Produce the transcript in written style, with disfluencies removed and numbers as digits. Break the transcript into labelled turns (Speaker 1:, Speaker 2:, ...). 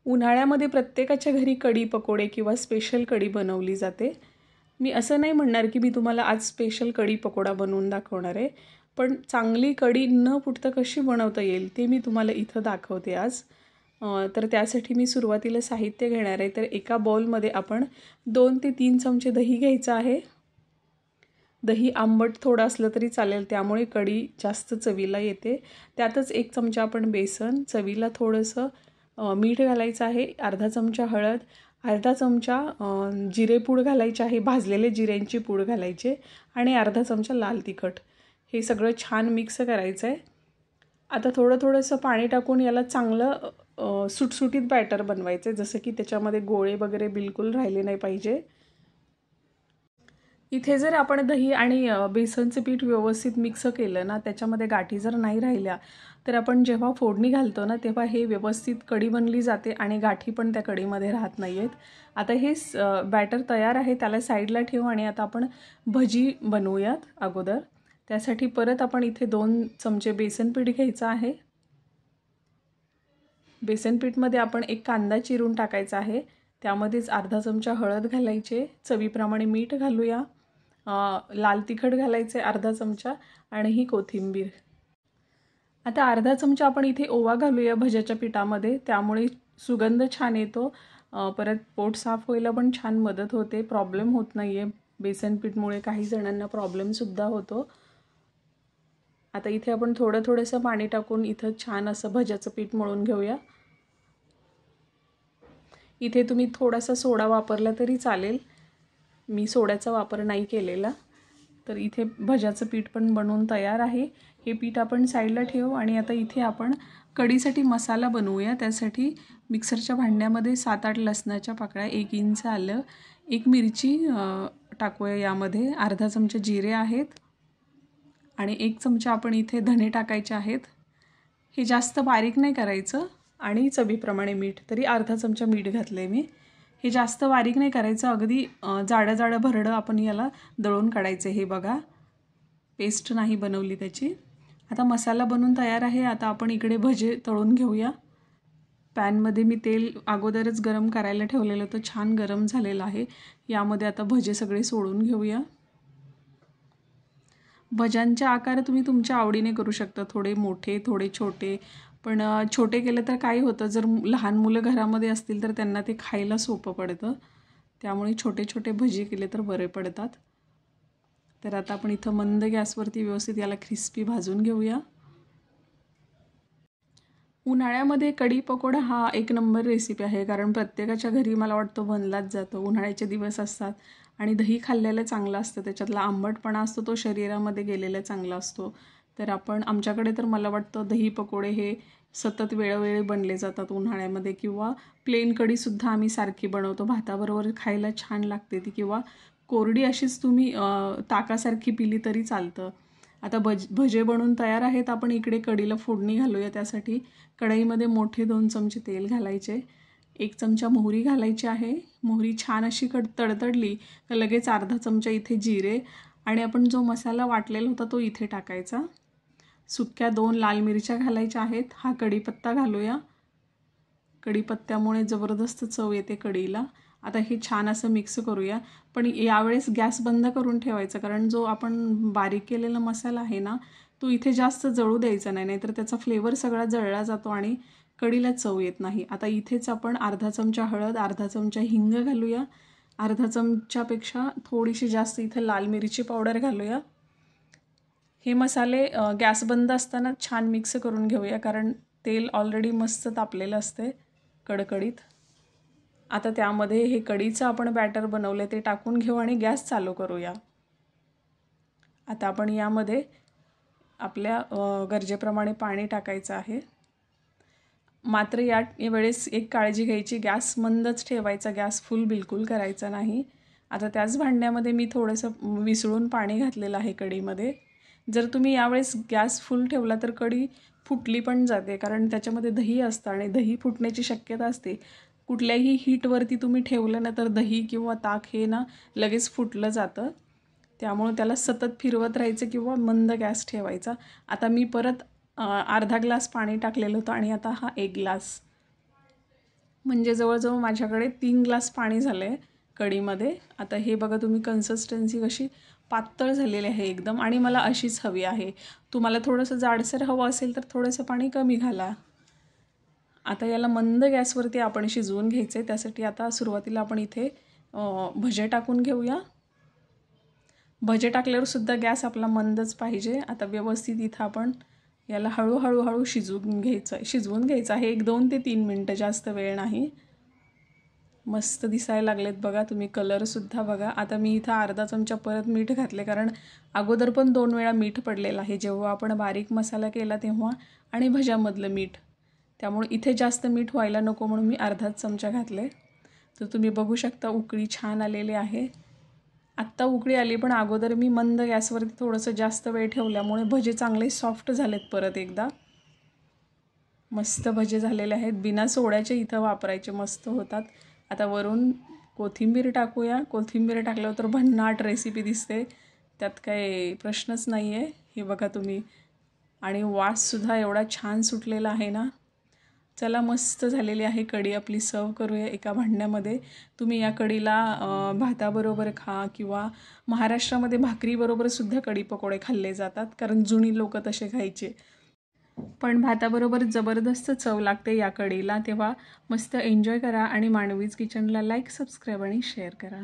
Speaker 1: उन्हाळ्यामध्ये प्रत्येकाच्या घरी कढी पकोडे किंवा स्पेशल कढी बनवली जाते. मी असं नाही म्हणणार की मी तुम्हाला आज स्पेशल कढी पकोडा बनवून दाखवणार आहे. पण चांगली कढी न फुटता कशी बनवता येईल ते मी तुम्हाला इथं दाखवते आज. तर त्यासाठी मी सुरुवातीला साहित्य घेणार आहे. तर एका बाउलमध्ये आपण 2 ते 3 चमचे दही घ्यायचं आहे. दही आंबट थोडं असलं तरी चालेल, त्यामुळे कढी जास्त चवीला येते. त्यातच 1 चमचा आपण बेसन, चवीला थोडंसं मीठ घालायचं आहे, अर्धा चमचा हळद, अर्धा चमचा जिरेपूड घालायचे आहे, भाजलेले जिऱ्यांची पूड घालायचे आणि अर्धा चमचा लाल तिखट. हे सगळं छान मिक्स करायचं आहे. आता थोडंसं पाणी टाकून याला चांगलं सुटसुटीत बॅटर बनवायचं आहे, जसं की त्याच्यामध्ये गोळे वगैरे बिलकुल राहिले नाही पाहिजे. इथे जर आपण दही आणि बेसनचं पीठ व्यवस्थित मिक्स केलं ना, त्याच्यामध्ये गाठी जर नाही राहिल्या तर आपण जेव्हा फोडणी घालतो ना तेव्हा हे व्यवस्थित कढी बनली जाते आणि गाठी पण त्या कढीमध्ये राहत नाही आहेत. आता हे बॅटर तयार आहे, त्याला साईडला ठेवू आणि आता आपण भजी बनवूयात अगोदर. त्यासाठी परत आपण इथे 2 चमचे बेसन पीठ घ्यायचं आहे. बेसन पीठमध्ये आपण 1 कांदा चिरून टाकायचा आहे. त्यामध्येच अर्धा चमचा हळद घालायचे, चवीप्रमाणे मीठ घालूया, लाल तिखट घालायचे अर्धा चमचा आणि ही कोथिंबीर. आता अर्धा चमचा आपण इथे ओवा घालूया भज्याच्या पिठामध्ये, त्यामुळे सुगंध छान येतो. परत पोट साफ व्हायला पण छान मदत होते, प्रॉब्लेम होत नाही आहे. बेसन पीठमुळे काही जणांना प्रॉब्लेमसुद्धा होतो. आता इथे आपण थोडंसं पाणी टाकून इथं छान असं भज्याचं पीठ मळून घेऊया. इथे तुम्ही थोडासा सोडा वापरला तरी चालेल, मी सोड्याचा वापर नाही केलेला. तर इथे भज्याचं पीठ पण बनवून तयार आहे. हे पीठ आपण साईडला ठेवू आणि आता इथे आपण कढीसाठी मसाला बनवूया. त्यासाठी मिक्सरच्या भांड्यामध्ये 7-8 लसणाच्या पाकळ्या, 1 इंच आलं, 1 मिरची टाकूया यामध्ये, अर्धा चमचा जिरे आहेत आणि 1 चमचा आपण इथे धने टाकायचे आहेत. हे जास्त बारीक नाही करायचं आणि चवीप्रमाणे मीठ, तरी अर्धा चमचा मीठ घातले मी. हे जास्त बारीक नाही करायचं, अगदी जाडं भरडं आपण याला दळून काढायचं. हे बघा, पेस्ट नाही बनवली त्याची. आता मसाला बनवून तयार आहे. आता आपण इकडे भजे तळून घेऊया. पॅनमध्ये मी तेल अगोदरच गरम करायला ठेवलेलं होतं, छान गरम झालेलं आहे. यामध्ये आता भजे सगळे सोडून घेऊया. भज्यांचे आकार तुम्ही तुमच्या आवडीने करू शकता, थोडे मोठे, थोडे छोटे. पण छोटे केलं तर काय होतं, जर लहान मुलं घरामध्ये असतील तर त्यांना ते खायला सोपं पडतं, त्यामुळे छोटे छोटे भजी केले तर बरे पडतात. तर आता आपण इथं मंद गॅसवरती व्यवस्थित याला क्रिस्पी भाजून घेऊया. उन्हाळ्यामध्ये कढी पकोडा हा 1 नंबर रेसिपी आहे, कारण प्रत्येकाच्या घरी मला वाटतं बनलाच जातो. उन्हाळ्याचे दिवस असतात आणि दही खाल्लेलं चांगलं असतं, त्याच्यातला आंबटपणा असतो तो शरीरामध्ये गेलेला चांगला असतो. तर आमच्याकडे तर मला वाटतं दही पकोडे हे सतत वेळोवेळी बनले जातात उन्हाळ्यामध्ये. किंवा प्लेन कढीसुद्धा आम्ही सारखी बनवतो, भाताबरोबर खायला छान लागते ती, किंवा कोरडी अशीच तुम्ही ताकासारखी पिली तरी चालतं. आता भजे बनवून तयार आहेत. आपण इकडे कढीला फोडणी घालूया. त्यासाठी कढईमध्ये मोठे 2 चमचे तेल घालायचे, 1 चमचा मोहरी घालायची आहे. मोहरी छान अशी तडतडली तर लगेच अर्धा चमचा इथे जिरे आणि आपण जो मसाला वाटलेला होता तो इथे टाकायचा. सुक्या 2 लाल मिरच्या घालायच्या आहेत. हा कढीपत्ता घालूया, कढीपत्त्यामुळे जबरदस्त चव येते कढीला. आता हे छान असं मिक्स करूया, पण यावेळेस गॅस बंद करून ठेवायचं, कारण जो आपण बारीक केलेला मसाला आहे ना तो इथे जास्त जळू द्यायचा नाही, नाहीतर त्याचा फ्लेवर सगळा जळला जातो आणि कढीला चव येत नाही. आता इथेच आपण अर्धा चमचा हळद, अर्धा चमचा हिंग घालूया, अर्धा चमच्यापेक्षा थोडीशी जास्त इथे लाल मिरची पावडर घालूया. हे मसाले गॅस बंद असताना छान मिक्स करून घेऊया, कारण तेल ऑलरेडी मस्त तापलेलं असते कडकडीत. आता त्यामध्ये हे कढीचं आपण बॅटर बनवले ते टाकून घेऊ आणि गॅस चालू करूया. आता आपण यामध्ये आपल्या गरजेप्रमाणे पाणी टाकायचं आहे. मात्र या वेळेस एक काळजी घ्यायची, गॅस मंदच ठेवायचा, गॅस फुल बिलकुल करायचा नाही. आता त्याच भांड्यामध्ये मी थोडंसं विसळून पाणी घातलेलं आहे कढीमध्ये. जर तुम्ही यावेळेस गॅस फुल ठेवला तर कढी फुटली पण जाते, कारण त्याच्यामध्ये दही असतं आणि दही फुटण्याची शक्यता असते. कुठल्याही हीटवरती तुम्ही ठेवलं ना तर दही किंवा ताक हे ना लगेच फुटलं जातं, त्यामुळे त्याला सतत फिरवत राहायचं किंवा मंद गॅस ठेवायचा. आता मी परत अर्धा ग्लास पाणी टाकलेलं होतं आणि आता हा 1 ग्लास. म्हणजे जवळजवळ माझ्याकडे 3 ग्लास पाणी झालं आहे कढीमध्ये. आता हे बघा तुम्ही, कन्सिस्टन्सी कशी पातळ झालेली आहे एकदम, आणि मला अशीच हवी आहे. तुम्हाला थोडंसं जाडसर हवं असेल तर थोडंसं पाणी कमी घाला. आता याला मंद गॅसवरती आपण शिजवून घ्यायचं आहे. त्यासाठी आता सुरुवातीला आपण इथे भजे टाकून घेऊया. भजे टाकल्यावर सुद्धा गॅस आपला मंदच पाहिजे. आता व्यवस्थित इथं आपण याला हळूहळू शिजवून घ्यायचं आहे. 1-2 ते 3 मिनटं, जास्त वेळ नाही. मस्त दिसायला लागलेत बघा तुम्ही, कलरसुद्धा बघा. आता मी इथं अर्धा चमचा परत मीठ घातले, कारण अगोदर पण 2 वेळा मीठ पडलेलं आहे, जेव्हा आपण बारीक मसाला केला तेव्हा आणि भज्यामधलं मीठ. त्यामुळे इथे जास्त मीठ व्हायला नको म्हणून मी अर्धाच चमचा घातले. तर तुम्ही बघू शकता उकळी छान आलेली आहे. आत्ता उकळी आली, पण अगोदर मी मंद गॅसवरती थोडंसं जास्त वेळ ठेवल्यामुळे भजे चांगले सॉफ्ट झालेत परत एकदा. मस्त भजे झालेले आहेत. बिना सोड्याचे इथं वापरायचे, मस्त होतात. आता वरून कोथिंबीर टाकूया. कोथिंबीर टाकल्यावर तर भन्नाट रेसिपी दिसते, त्यात काही प्रश्नच नाही आहे. हे बघा तुम्ही, आणि वाससुद्धा एवढा छान सुटलेला आहे ना. चला, मस्त झालेली आहे कढी आपली. सर्व करूया एका भांड्यामध्ये. तुम्ही या कढीला भाताबरोबर खा, किंवा महाराष्ट्रामध्ये भाकरीबरोबरसुद्धा कढी पकोडे खाल्ले जातात, कारण जुनी लोक तसे खायचे. पण भाताबरोबर जबरदस्त चव लागते या कढीला. तेव्हा मस्त एन्जॉय करा, आणि मांडवीज किचनला लाईक, सबस्क्राईब आणि शेअर करा.